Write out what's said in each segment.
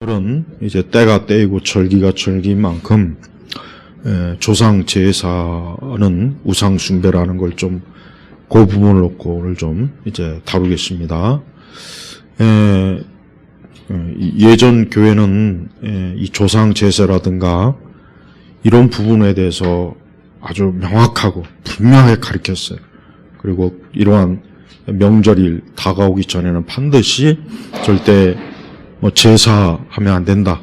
그런 이제 때가 때이고 절기가 절기인 만큼 조상 제사는 우상 숭배라는 걸 좀 그 부분을 놓고 오늘 좀 이제 다루겠습니다. 예전 교회는 이 조상 제사라든가 이런 부분에 대해서 아주 명확하고 분명하게 가르쳤어요. 그리고 이러한 명절일 다가오기 전에는 반드시 절대 뭐 제사하면 안 된다.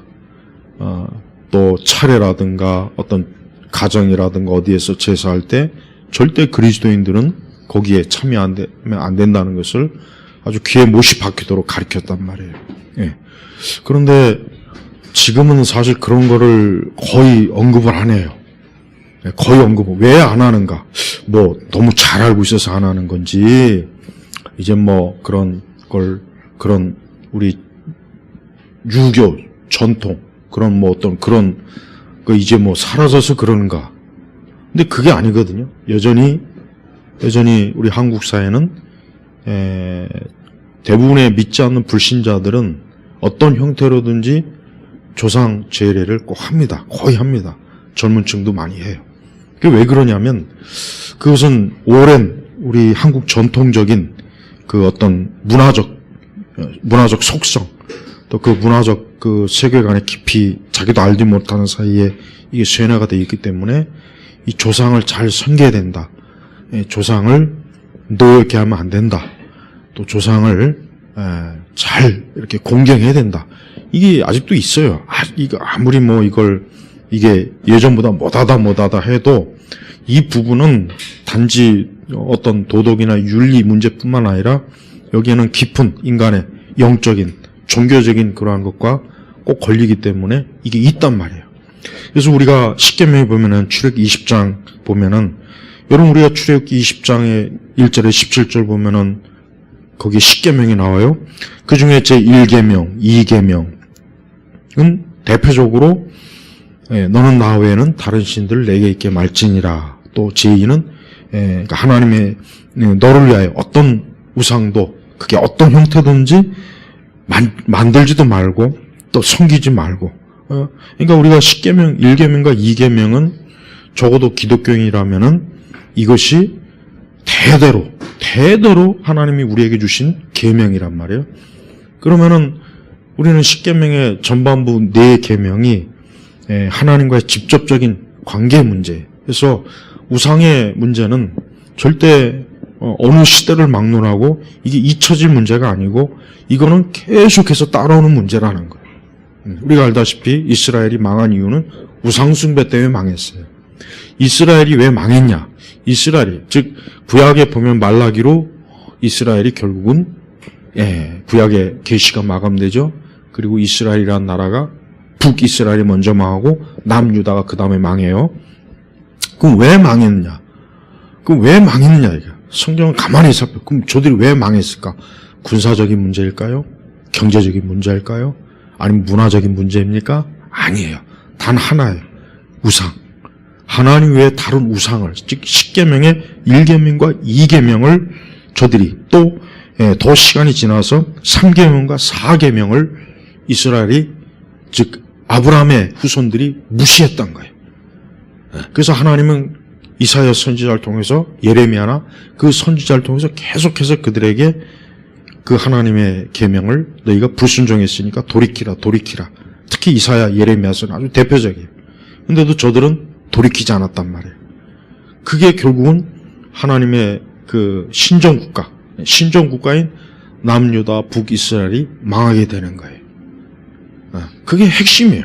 또 차례라든가 어떤 가정이라든가 어디에서 제사할 때 절대 그리스도인들은 거기에 참여하면 안 된다는 것을 아주 귀에 못이 박히도록 가르쳤단 말이에요. 예. 그런데 지금은 사실 그런 거를 거의 언급을 안 해요. 거의 언급을. 왜 안 하는가? 뭐 너무 잘 알고 있어서 안 하는 건지, 이제 뭐 그런 우리 유교 전통 그런 뭐 어떤 그런 거 이제 뭐 사라져서 그러는가? 근데 그게 아니거든요. 여전히 우리 한국 사회는 대부분의 믿지 않는 불신자들은 어떤 형태로든지 조상 제례를 꼭 합니다. 거의 합니다. 젊은 층도 많이 해요. 그게 왜 그러냐면 그것은 오랜 우리 한국 전통적인 그 어떤 문화적 속성, 또 그 문화적 그 세계관에 깊이 자기도 알지 못하는 사이에 이게 쇠뇌가 되어 있기 때문에 이 조상을 잘 섬겨야 된다. 조상을 노엽게 하면 안 된다. 또 조상을 잘 이렇게 공경해야 된다. 이게 아직도 있어요. 이거 아무리 뭐 이게 예전보다 못하다 해도 이 부분은 단지 어떤 도덕이나 윤리 문제뿐만 아니라 여기에는 깊은 인간의 영적인 종교적인 그러한 것과 꼭 걸리기 때문에 이게 있단 말이에요. 그래서 우리가 십계명에 보면은 출애굽기 20장 보면은 여러분 우리가 출애굽기 20장의 1절에 17절 보면은 거기 십계명이 나와요. 그 중에 제1계명, 2계명은 대표적으로 너는 나 외에는 다른 신들을 내게 있게 말지니라. 또 제2는 그러니까 하나님의 너를 위하여 어떤 우상도 그게 어떤 형태든지 만들지도 말고 또 섬기지 말고. 그러니까 우리가 십계명, 1계명과 2계명은 적어도 기독교인이라면은 이것이 대대로 하나님이 우리에게 주신 계명이란 말이에요. 그러면은 우리는 십계명의 전반부 4계명이 하나님과의 직접적인 관계 문제. 그래서 우상의 문제는 절대 어느 시대를 막론하고 이게 잊혀질 문제가 아니고 이거는 계속해서 따라오는 문제라는 거예요. 우리가 알다시피 이스라엘이 망한 이유는 우상숭배 때문에 망했어요. 이스라엘이 왜 망했냐? 이스라엘이, 즉 구약에 보면 말라기로 이스라엘이 결국은 구약의 계시가 마감되죠. 그리고 이스라엘이라는 나라가 북이스라엘이 먼저 망하고 남유다가 그 다음에 망해요. 그럼 왜 망했느냐? 이게 성경은 가만히 살펴. 그럼 저들이 왜 망했을까? 군사적인 문제일까요? 경제적인 문제일까요? 아니면 문화적인 문제입니까? 아니에요. 단 하나예요. 우상. 하나님 외에 다른 우상을, 즉 십계명의 1계명과 2계명을 저들이 또 더 시간이 지나서 3계명과 4계명을 이스라엘이, 즉 아브라함의 후손들이 무시했던 거예요. 그래서 하나님은 이사야 선지자를 통해서, 예레미야나 그 선지자를 통해서 계속해서 그들에게 그 하나님의 계명을 너희가 불순종했으니까 돌이키라. 특히 이사야, 예레미야서는 아주 대표적이에요. 근데도 저들은 돌이키지 않았단 말이에요. 그게 결국은 하나님의 그 신정국가인 남유다, 북이스라엘이 망하게 되는 거예요. 그게 핵심이에요.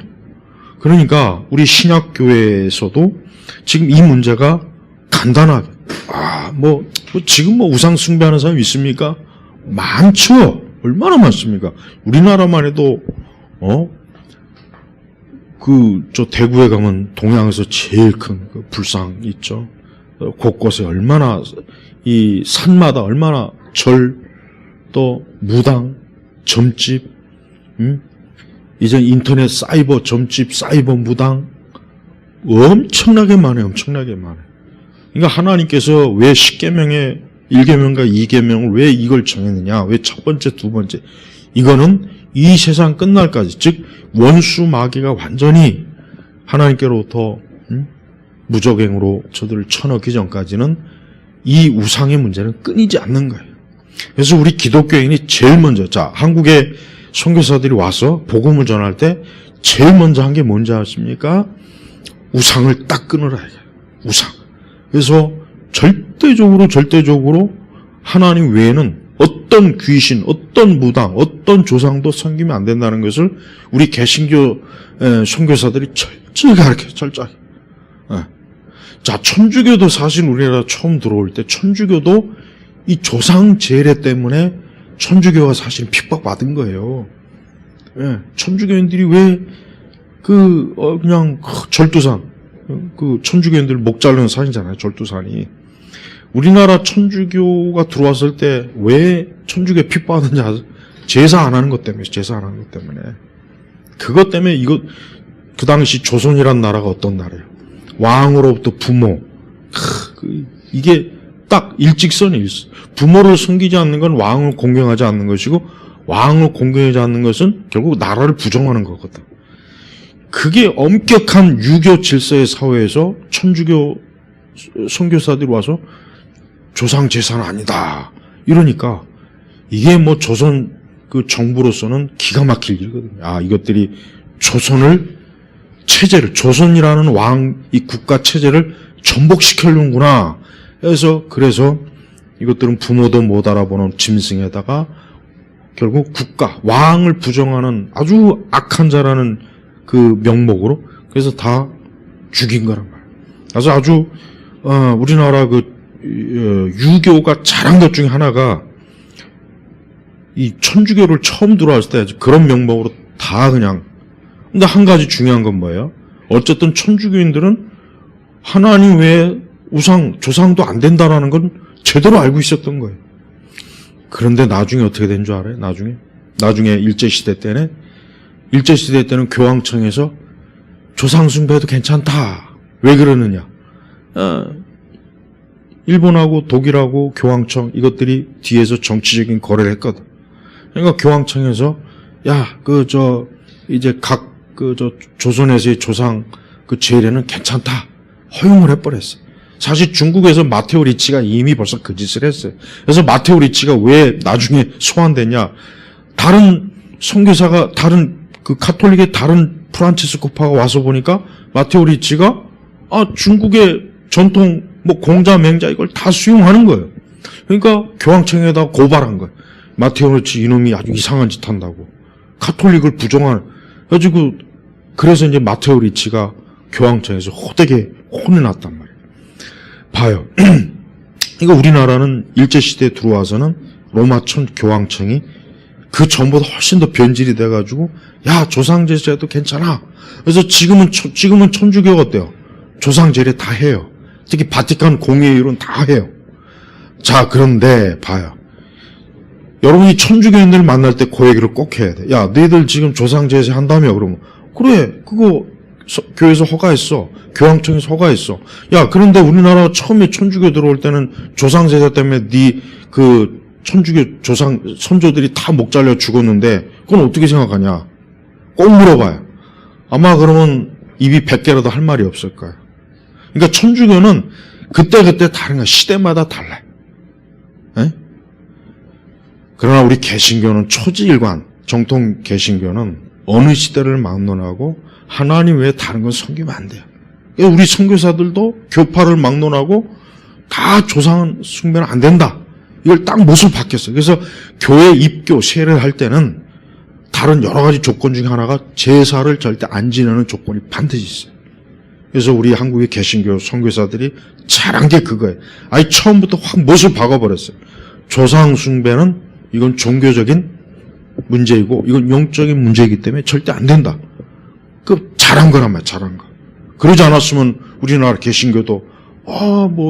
그러니까 우리 신약교회에서도 지금 이 문제가 간단하게, 지금 우상 숭배하는 사람이 있습니까? 많죠. 얼마나 많습니까? 우리나라만 해도 저 대구에 가면 동양에서 제일 큰 그 불상 있죠. 곳곳에 얼마나 이 산마다 얼마나 절, 또 무당, 점집, 이제 인터넷 사이버 점집, 사이버 무당 엄청나게 많아요. 그러니까 하나님께서 왜 십계명의 1계명과 2계명을 왜 이걸 정했느냐? 왜 첫 번째, 두 번째? 이거는 이 세상 끝날까지, 즉 원수 마귀가 완전히 하나님께로부터 무적행으로 저들을 쳐넣기 전까지는 이 우상의 문제는 끊이지 않는 거예요. 그래서 우리 기독교인이 제일 먼저, 자, 한국의 선교사들이 와서 복음을 전할 때 제일 먼저 한 게 뭔지 아십니까? 우상을 딱 끊으라 이거예요. 우상. 그래서 절대적으로 하나님 외에는 어떤 귀신, 어떤 무당, 어떤 조상도 섬기면 안 된다는 것을 우리 개신교 선교사들이 철저히 가르쳐요. 철저히. 자, 천주교도 사실 우리나라 처음 들어올 때 천주교도 이 조상 제례 때문에 천주교가 사실 핍박받은 거예요. 천주교인들이 왜 그냥 절두산, 천주교인들 목 자르는 산이잖아요. 절두산이. 우리나라 천주교가 들어왔을 때 왜 천주교 핍박하는지 아세요? 제사 안 하는 것 때문에, 그것 때문에 그 당시 조선이란 나라가 어떤 나라예요? 왕으로부터 부모. 이게 딱 일직선이 있어. 부모를 섬기지 않는 건 왕을 공경하지 않는 것이고, 왕을 공경하지 않는 것은 결국 나라를 부정하는 거거든. 그게 엄격한 유교 질서의 사회에서 천주교 선교사들이 와서 조상 제사는 아니다. 이러니까 이게 뭐 조선 그 정부로서는 기가 막힐 일이거든요. 아, 이것들이 조선이라는 이 국가 체제를 전복시켜주는구나. 그래서 이것들은 부모도 못 알아보는 짐승에다가 결국 왕을 부정하는 아주 악한 자라는 그 명목으로 그래서 다 죽인 거란 말이에요. 그래서 아주 우리나라 유교가 잘한 것 중에 하나가 이 천주교를 처음 들어왔을 때 그런 명목으로 다 그냥. 근데 한 가지 중요한 건 뭐예요? 어쨌든 천주교인들은 하나님 외에 조상도 안 된다라는 건 제대로 알고 있었던 거예요. 그런데 나중에 어떻게 된 줄 알아요? 나중에 일제시대 때는 교황청에서 조상 숭배도 괜찮다. 왜 그러느냐? 일본하고 독일하고 교황청 이것들이 뒤에서 정치적인 거래를 했거든. 그러니까 교황청에서 이제 조선에서의 조상 제례는 괜찮다. 허용을 해버렸어. 사실 중국에서 마테오 리치가 이미 벌써 그 짓을 했어요. 그래서 마테오 리치가 왜 나중에 소환됐냐? 다른 선교사가 카톨릭의 다른 프란치스코파가 와서 보니까 마테오 리치가 중국의 전통 공자 맹자 이걸 다 수용하는 거예요. 그러니까 교황청에다 고발한 거예요. 마테오 리치 이놈이 아주 이상한 짓 한다고. 카톨릭을 부정하는. 그래서 이제 마테오 리치가 교황청에서 호되게 혼이 났단 말이에요. 봐요. 이거 우리나라는 일제시대에 들어와서는 로마 교황청이 그 전보다 훨씬 더 변질이 돼가지고, 조상제사도 괜찮아. 그래서 지금은 천주교가 어때요? 조상제례 다 해요. 특히 바티칸 공회의로는 다 해요. 자, 그런데 봐요. 여러분이 천주교인들 만날 때 그 얘기를 꼭 해야 돼. 너희들 지금 조상제사 한다며? 그러면 그래, 그거 교회에서 허가했어. 교황청에서 허가했어. 그런데 우리나라 처음에 천주교 들어올 때는 조상제사 때문에 천주교 선조들이 다 목 잘려 죽었는데 그건 어떻게 생각하냐? 꼭 물어봐요. 아마 그러면 입이 100개라도 할 말이 없을 거예요. 그러니까 천주교는 그때그때 다른 거야. 시대마다 달라요. 그러나 우리 개신교는 초지일관, 정통 개신교는 어느 시대를 막론하고 하나님 외에 다른 건 섬기면 안 돼요. 우리 선교사들도 교파를 막론하고 다 조상 숭배는 안 된다. 이걸 딱 못을 박혔어요. 그래서 교회 입교, 세례를 할 때는 다른 여러 가지 조건 중에 하나가 제사를 절대 안 지내는 조건이 반드시 있어요. 그래서 우리 한국의 개신교 선교사들이 잘한 게 그거예요. 처음부터 확 못을 박아버렸어요. 조상 숭배는 이건 종교적인 문제이고 이건 영적인 문제이기 때문에 절대 안 된다. 잘한 거란 말이야, 잘한 거. 그러지 않았으면 우리나라 개신교도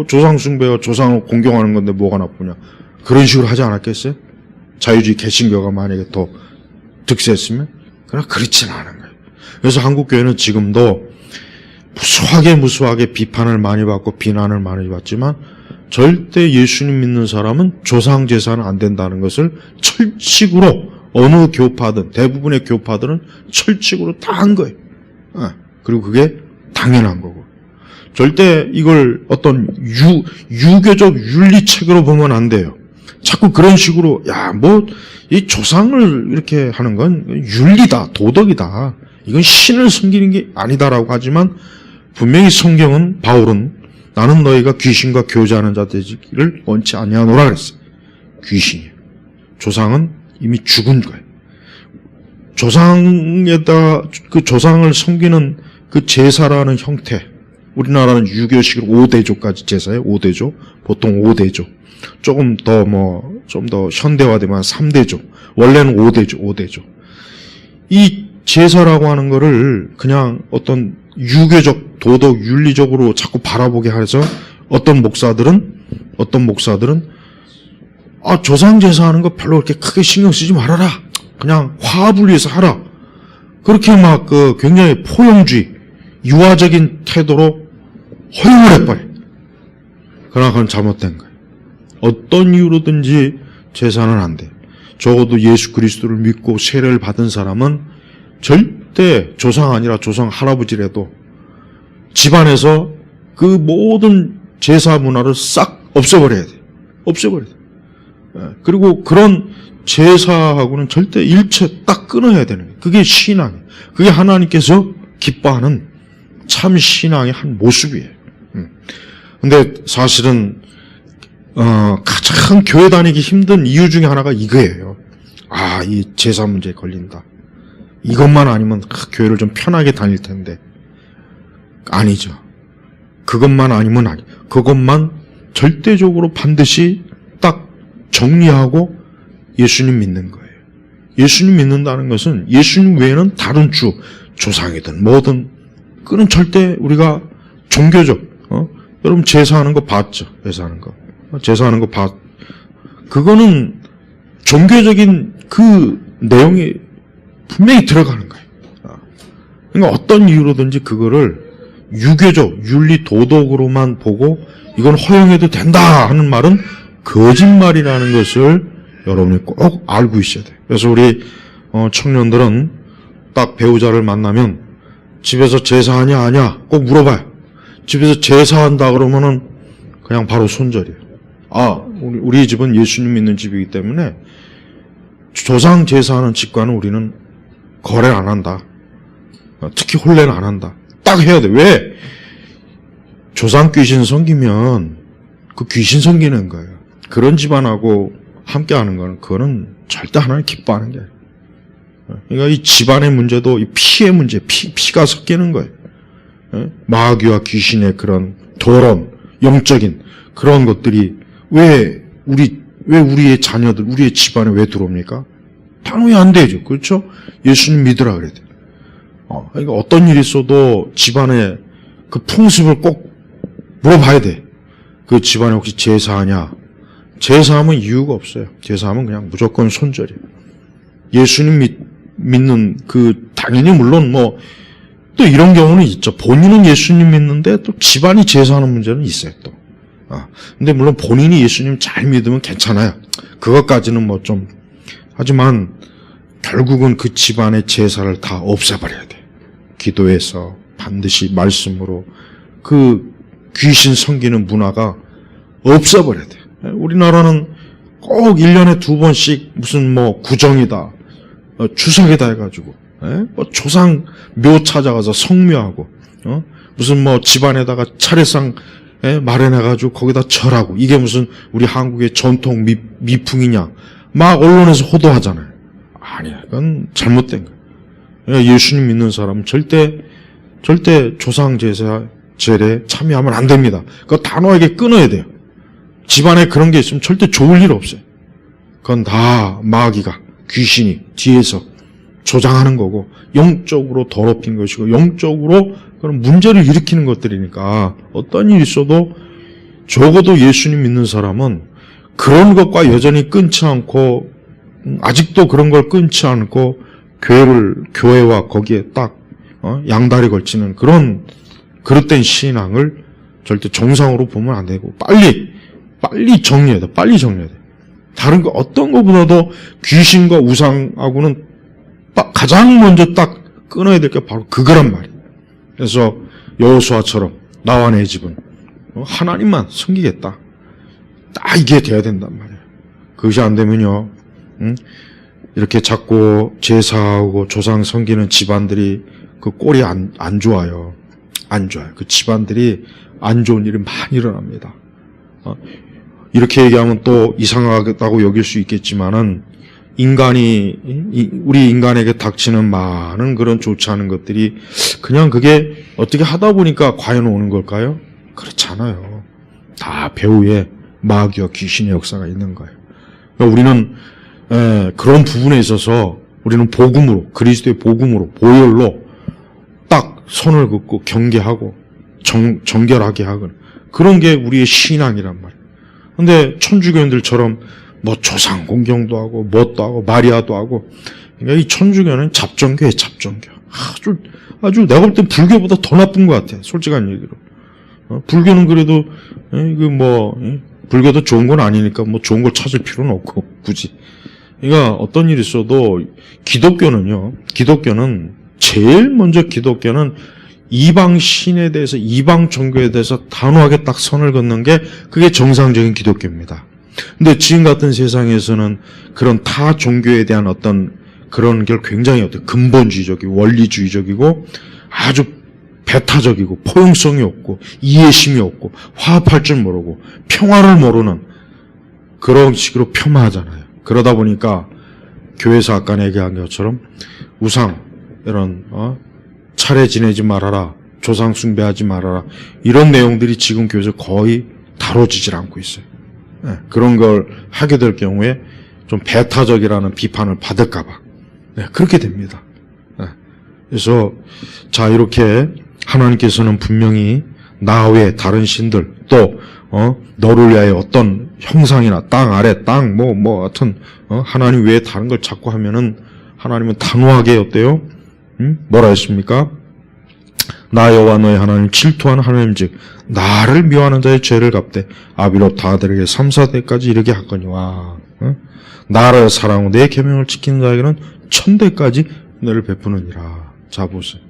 조상 숭배와 조상을 공경하는 건데 뭐가 나쁘냐. 그런 식으로 하지 않았겠어요? 자유주의 개신교가 만약에 더 득세했으면? 그러나 그렇지는 않은 거예요. 그래서 한국교회는 지금도 무수하게 비판을 많이 받고 비난을 많이 받지만 절대 예수님 믿는 사람은 조상 제사는 안 된다는 것을 철칙으로 어느 교파든 대부분의 교파들은 철칙으로 다 한 거예요. 그리고 그게 당연한 거고. 절대 이걸 어떤 유교적 윤리책으로 보면 안 돼요. 자꾸 그런 식으로 이 조상을 이렇게 하는 건 윤리다, 도덕이다. 이건 신을 섬기는 게 아니다라고 하지만 분명히 성경은 바울은 나는 너희가 귀신과 교제하는 자 되기를 원치 아니하노라 그랬어요. 귀신이에요. 조상은 이미 죽은 거예요. 그 조상을 섬기는 그 제사라는 형태, 우리나라는 유교식으로 5대조까지 제사예요. 5대조. 보통 5대조. 조금 더 좀 더 현대화되면 3대조. 원래는 5대조. 이 제사라고 하는 거를 그냥 어떤 유교적, 도덕, 윤리적으로 자꾸 바라보게 해서 어떤 목사들은 조상 제사하는 거 별로 그렇게 크게 신경 쓰지 말아라. 그냥 화합을 위해서 하라. 그렇게 굉장히 포용주의, 유아적인 태도로 허용을 해버려. 그러나 그건 잘못된 거예요. 어떤 이유로든지 제사는 안 돼요. 적어도 예수 그리스도를 믿고 세례를 받은 사람은 절대 조상 아니라 조상 할아버지라도 집안에서 그 모든 제사 문화를 싹 없애버려야 돼요. 그리고 그런 제사하고는 절대 일체 딱 끊어야 되는 거예요. 그게 신앙이에요. 그게 하나님께서 기뻐하는 참 신앙의 한 모습이에요. 근데 사실은 가장 교회 다니기 힘든 이유 중에 하나가 이거예요. 이 제사 문제에 걸린다. 이것만 아니면 교회를 좀 편하게 다닐 텐데. 아니죠. 그것만 아니면 그것만 절대적으로 반드시 딱 정리하고 예수님 믿는 거예요. 예수님 믿는다는 것은 예수님 외에는 다른 조상이든 뭐든 그는 절대 우리가 종교적, 여러분 제사하는 거 봤죠? 제사하는 거 그거는 종교적인 그 내용이 분명히 들어가는 거예요. 그러니까 어떤 이유로든지 그거를 유교적, 윤리, 도덕으로만 보고 이건 허용해도 된다 하는 말은 거짓말이라는 것을 여러분이 꼭 알고 있어야 돼요. 그래서 우리 청년들은 딱 배우자를 만나면 집에서 제사하냐 아냐 꼭 물어봐요. 집에서 제사한다 그러면은 그냥 바로 손절이에요. 우리 집은 예수님 믿는 집이기 때문에 조상 제사하는 집과는 우리는 거래를 안 한다. 특히 혼례는 안 한다. 딱 해야 돼. 왜? 조상 귀신 섬기면 그 귀신 섬기는 거예요. 그런 집안하고 함께 하는 거는 그거는 절대 하나님 기뻐하는 게 아니에요. 그러니까 이 집안의 문제도 이 피의 문제, 피가 섞이는 거예요. 마귀와 귀신의 그런 더러운 영적인 그런 것들이 왜 우리의 자녀들, 우리의 집안에 왜 들어옵니까? 당연히 안 되죠. 그렇죠? 예수님 믿으라 그래야 돼. 그러니까 어떤 일이 있어도 집안의 그 풍습을 꼭 물어봐야 돼. 그 집안에 혹시 제사하냐? 제사하면 이유가 없어요. 제사하면 그냥 무조건 손절이에요. 예수님 믿는 당연히 물론 또 이런 경우는 있죠. 본인은 예수님 믿는데 또 집안이 제사하는 문제는 있어요, 또. 근데 물론 본인이 예수님 잘 믿으면 괜찮아요. 그것까지는 하지만 결국은 그 집안의 제사를 다 없애버려야 돼. 기도해서 반드시 말씀으로 그 귀신 섬기는 문화가 없애버려야 돼. 우리나라는 꼭 1년에 2번씩 무슨 구정이다, 추석이다 해가지고, 조상 묘 찾아가서 성묘하고, 무슨 집안에다가 차례상 마련해가지고 거기다 절하고, 이게 무슨 우리 한국의 전통 미풍이냐, 막 언론에서 호도하잖아요. 아니야, 그건 잘못된 거예요. 예수님 믿는 사람은 절대 조상 제사 제례에 참여하면 안 됩니다. 그거 단호하게 끊어야 돼요. 집안에 그런 게 있으면 절대 좋을 일 없어요. 그건 다 마귀가, 귀신이 뒤에서 조장하는 거고, 영적으로 더럽힌 것이고, 영적으로 그런 문제를 일으키는 것들이니까, 어떤 일이 있어도 적어도 예수님 믿는 사람은 그런 것과 여전히 끊지 않고, 아직도 그런 걸 끊지 않고, 교회와 거기에 딱, 양다리 걸치는 그런 그릇된 신앙을 절대 정상으로 보면 안 되고, 빨리 정리해야 돼. 빨리 정리해야 돼. 다른 거 어떤 것보다도 귀신과 우상하고는 가장 먼저 딱 끊어야 될 게 바로 그거란 말이에요. 그래서 여호수아처럼 나와 내 집은 하나님만 섬기겠다. 딱 이게 돼야 된단 말이에요. 그것이 안 되면요, 이렇게 자꾸 제사하고 조상 섬기는 집안들이 그 꼴이 안 좋아요. 안 좋아요. 그 집안들이 안 좋은 일이 많이 일어납니다. 이렇게 얘기하면 또 이상하다고 여길 수 있겠지만은 우리 인간에게 닥치는 많은 그런 좋지 않은 것들이 그냥 그게 어떻게 하다 보니까 과연 오는 걸까요? 그렇지 않아요. 다 배후에 마귀와 귀신의 역사가 있는 거예요. 그러니까 우리는 그런 부분에 있어서 우리는 복음으로, 그리스도의 복음으로, 보혈로 딱 선을 긋고 경계하고 정결하게 하거나 그런 게 우리의 신앙이란 말이에요. 근데 천주교인들처럼 뭐 조상 공경도 하고 뭣도 하고 마리아도 하고, 그러니까 이 천주교는 잡종교예요. 잡종교. 아주 내가 볼 땐 불교보다 더 나쁜 것 같아. 솔직한 얘기로. 불교는 그래도 불교도 좋은 건 아니니까 뭐 좋은 걸 찾을 필요는 없고 굳이. 그러니까 어떤 일이 있어도 기독교는 제일 먼저 기독교는 이방 신에 대해서, 이방 종교에 대해서 단호하게 딱 선을 긋는 게 그게 정상적인 기독교입니다. 근데 지금 같은 세상에서는 그런 타 종교에 대한 어떤 그런 게 굉장히 근본주의적이고 원리주의적이고 아주 배타적이고 포용성이 없고 이해심이 없고 화합할 줄 모르고 평화를 모르는 그런 식으로 폄하하잖아요. 그러다 보니까 교회에서 아까 얘기한 것처럼 우상, 이런 차례 지내지 말아라, 조상 숭배하지 말아라, 이런 내용들이 지금 교회에서 거의 다뤄지질 않고 있어요. 그런 걸 하게 될 경우에 좀 배타적이라는 비판을 받을까 봐 그렇게 됩니다. 그래서 자, 이렇게 하나님께서는 분명히 나 외에 다른 신들, 또 너를 위하여 어떤 형상이나 땅 아래 땅 하여튼 하나님 외에 다른 걸 자꾸 하면은 하나님은 단호하게 어때요? 뭐라 했습니까? 나 여호와 너의 하나님 질투하는 하나님즉 나를 미워하는 자의 죄를 갚되 아비로 다들에게 3, 4대까지 이르게 하거니와 나를 사랑하고 내 계명을 지키는 자에게는 1000대까지 너를 베푸느니라. 자, 보세요.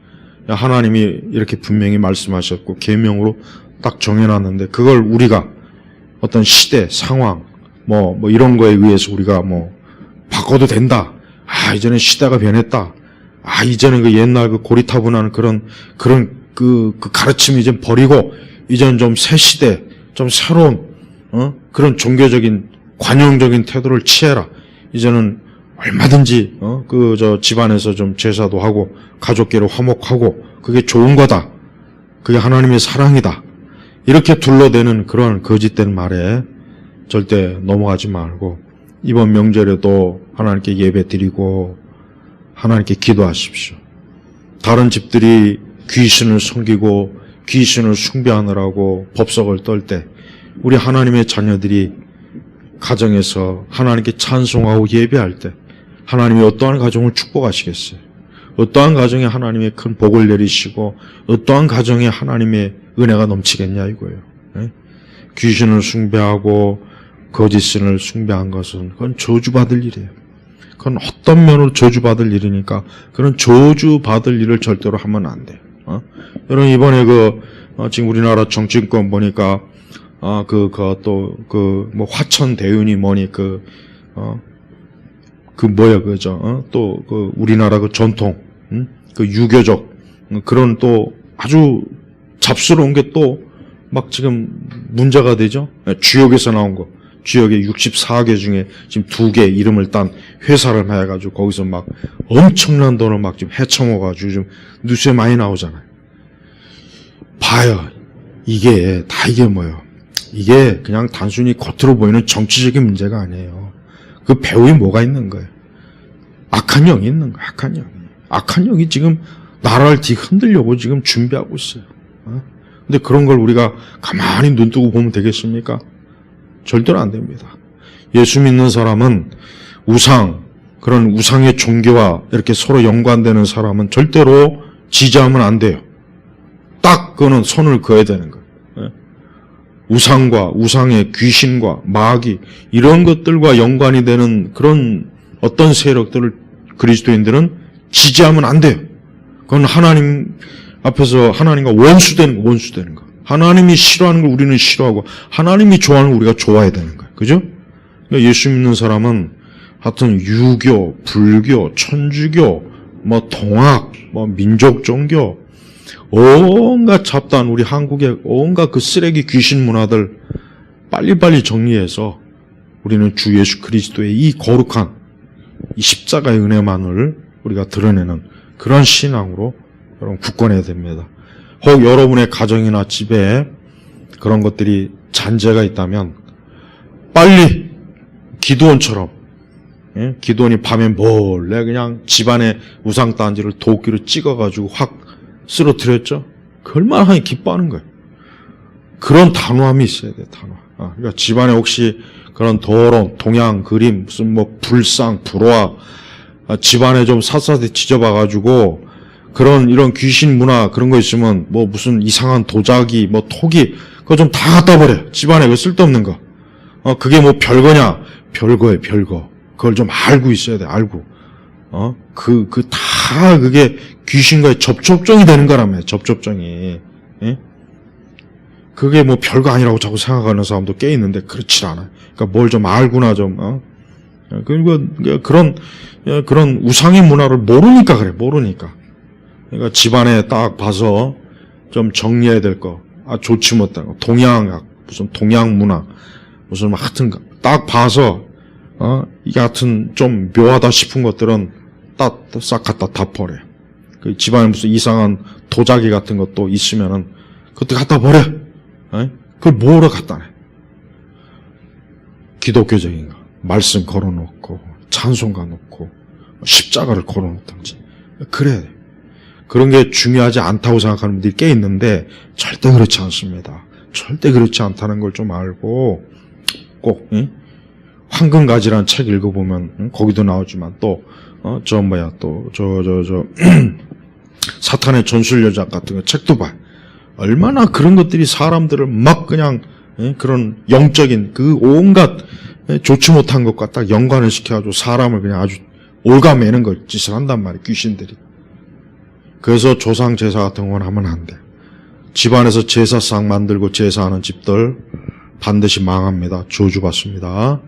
하나님이 이렇게 분명히 말씀하셨고 계명으로 딱 정해놨는데 그걸 우리가 어떤 시대, 상황 뭐 이런 거에 의해서 우리가 바꿔도 된다. 이제는 시대가 변했다. 이제는 그 옛날 그 고리타분한 그런 그 가르침을 이제 버리고 이제는 좀 새 시대, 좀 새로운 그런 종교적인 관용적인 태도를 취해라. 이제는 얼마든지 집안에서 좀 제사도 하고 가족끼리 화목하고 그게 좋은 거다. 그게 하나님의 사랑이다. 이렇게 둘러대는 그런 거짓된 말에 절대 넘어가지 말고 이번 명절에도 하나님께 예배드리고 하나님께 기도하십시오. 다른 집들이 귀신을 섬기고 귀신을 숭배하느라고 법석을 떨 때 우리 하나님의 자녀들이 가정에서 하나님께 찬송하고 예배할 때 하나님이 어떠한 가정을 축복하시겠어요? 어떠한 가정에 하나님의 큰 복을 내리시고 어떠한 가정에 하나님의 은혜가 넘치겠냐 이거예요. 귀신을 숭배하고 거짓신을 숭배한 것은 그건 저주받을 일이에요. 그건 어떤 면으로 저주받을 일이니까 그런 저주받을 일을 절대로 하면 안 돼요. 여러분 이번에 지금 우리나라 정치권 보니까 화천 대운이 뭐니 또 우리나라 그 전통 그 유교적 그런 또 아주 잡스러운 게 또 막 지금 문제가 되죠. 주역에서 나온 거. 주역의 64개 중에 지금 2개 이름을 딴 회사를 해가지고 거기서 막 엄청난 돈을 막 지금 헤쳐먹어가지고 좀 뉴스에 많이 나오잖아요. 봐요. 이게 뭐예요? 이게 그냥 단순히 겉으로 보이는 정치적인 문제가 아니에요. 그 배후에 뭐가 있는 거예요? 악한 영이 있는 거예요. 악한 영이. 악한 영이 지금 나라를 뒤흔들려고 지금 준비하고 있어요. 근데 그런 걸 우리가 가만히 눈 뜨고 보면 되겠습니까? 절대로 안 됩니다. 예수 믿는 사람은 그런 우상의 종교와 이렇게 서로 연관되는 사람은 절대로 지지하면 안 돼요. 딱 그거는 손을 그어야 되는 거예요. 우상과 우상의 귀신과 마귀 이런 것들과 연관이 되는 그런 어떤 세력들을 그리스도인들은 지지하면 안 돼요. 그건 하나님 앞에서 하나님과 원수되는 거. 하나님이 싫어하는 걸 우리는 싫어하고 하나님이 좋아하는 걸 우리가 좋아해야 되는 거예요. 그죠? 그러니까 예수 믿는 사람은 하여튼 유교, 불교, 천주교, 동학, 민족 종교 온갖 잡다한 우리 한국의 온갖 그 쓰레기 귀신 문화들 빨리빨리 정리해서 우리는 주 예수 그리스도의 이 거룩한 이 십자가의 은혜만을 우리가 드러내는 그런 신앙으로 여러분 굳건해야 됩니다. 혹 여러분의 가정이나 집에 그런 것들이 잔재가 있다면 빨리 기드온처럼, 기드온이 밤에 몰래 그냥 집안에 우상단지를 도끼로 찍어가지고 확 쓰러뜨렸죠. 그 얼마나 하니 기뻐하는 거예요. 그런 단호함이 있어야 돼요. 단호함. 그러니까 집안에 혹시 그런 더러운 동양 그림 무슨 불상 불화 집안에 좀 샅샅이 지져봐가지고 그런 이런 귀신 문화 그런 거 있으면 무슨 이상한 도자기 토기 그거 좀 다 갖다 버려. 집안에 왜 쓸데없는 거. 그게 별거냐? 별거예요, 별거. 그걸 좀 알고 있어야 돼. 알고. 다 그게 귀신과의 접촉종이 되는 거라며. 접촉종이. 예? 그게 별거 아니라고 자꾸 생각하는 사람도 꽤 있는데 그렇지 않아요. 그러니까 뭘 좀 알구나 좀. 그리고 그런 우상의 문화를 모르니까 그래. 모르니까. 그러니까 집안에 딱 봐서 좀 정리해야 될 거. 좋지 못한 거. 동양학, 무슨 동양 문화, 무슨 하여튼 딱 봐서 이게 하여튼 좀 묘하다 싶은 것들은 싹 갖다 다 버려. 그 집안에 무슨 이상한 도자기 같은 것도 있으면은 그것도 갖다 버려. 그걸 뭐로 갖다 내? 기독교적인 거. 말씀 걸어놓고 찬송가 놓고 십자가를 걸어놓든지 그래야 돼. 그런 게 중요하지 않다고 생각하는 분들이 꽤 있는데 절대 그렇지 않습니다. 절대 그렇지 않다는 걸 좀 알고 꼭 황금가지라는 책 읽어보면 거기도 나오지만 또 사탄의 전술여자 같은 거 책도 봐. 얼마나 그런 것들이 사람들을 막 그냥 그런 영적인 그 온갖 좋지 못한 것과 딱 연관을 시켜가지고 사람을 그냥 아주 올가매는 걸 짓을 한단 말이에요. 귀신들이. 그래서 조상 제사 같은 건 하면 안 돼. 집안에서 제사상 만들고 제사하는 집들 반드시 망합니다. 저주받습니다.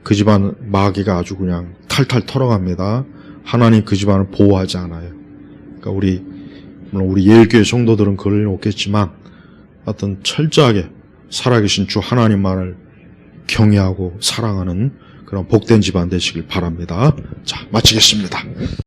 그 집안 마귀가 아주 그냥 탈탈 털어갑니다. 하나님 그 집안을 보호하지 않아요. 그러니까 물론 우리 예일교회 성도들은 그럴 일 없겠지만 하여튼 철저하게 살아계신 주 하나님만을 경외하고 사랑하는 그런 복된 집안 되시길 바랍니다. 자, 마치겠습니다.